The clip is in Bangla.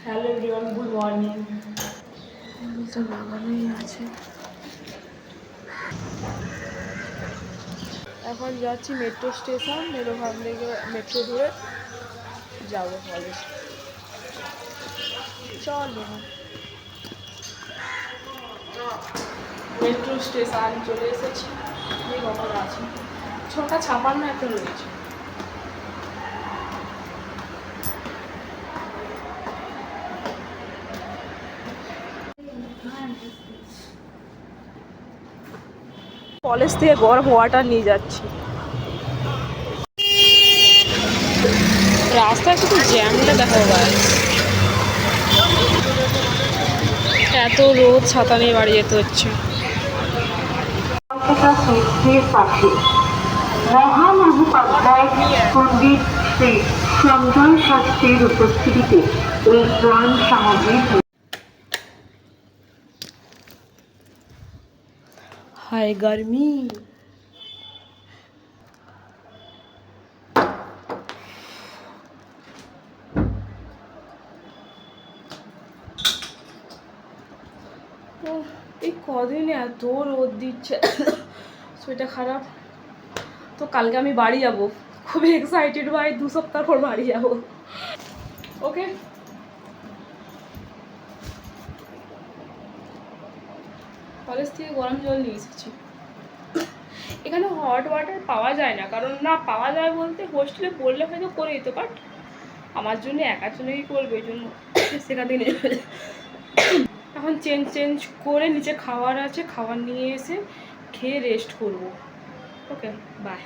Hello everyone, good morning. তো লাগানোই আছে। এখন যাচ্ছি মেট্রো স্টেশন, ওখান থেকে মেট্রো ধরে যাবো কলেজ। চলো মেট্রো স্টেশন চলে এসেছি। এই কখন আছে 6:56 এখন রয়েছে। কলেজ থেকে গরম ওয়াটার নিয়ে যাচ্ছি। রাস্তায় শুধু জ্যামটা দেখো গাইস, এত রোদ, ছাতা নিয়ে বাড়ি যেতে হচ্ছে। মহান মুখোপাধ্যায় পণ্ডিত শ্রী সঞ্জয় শাস্ত্রীর উপস্থিতিতে এই ত্রাণ সামগ্রী। হাই गर्मी। এই কদিন এত রোদ দিচ্ছে, শরীরটা খারাপ। তো কালকে আমি বাড়ি যাব, খুবই এক্সাইটেড ভাই, 2 সপ্তাহ পর বাড়ি যাব। ওকে, কলেজ থেকে গরম জল নিয়ে এসেছি। এখানে হট ওয়াটার পাওয়া যায় না, কারণ না পাওয়া যায় বলতে হোস্টেলে পড়লে হয়তো করে দিত, বাট আমার জন্য একার জন্য কি করবে, ওই জন্য সেখান থেকে এখন চেঞ্জ করে নিচে খাওয়ার আছে, খাবার নিয়ে এসে খেয়ে রেস্ট করব। ওকে, বাই।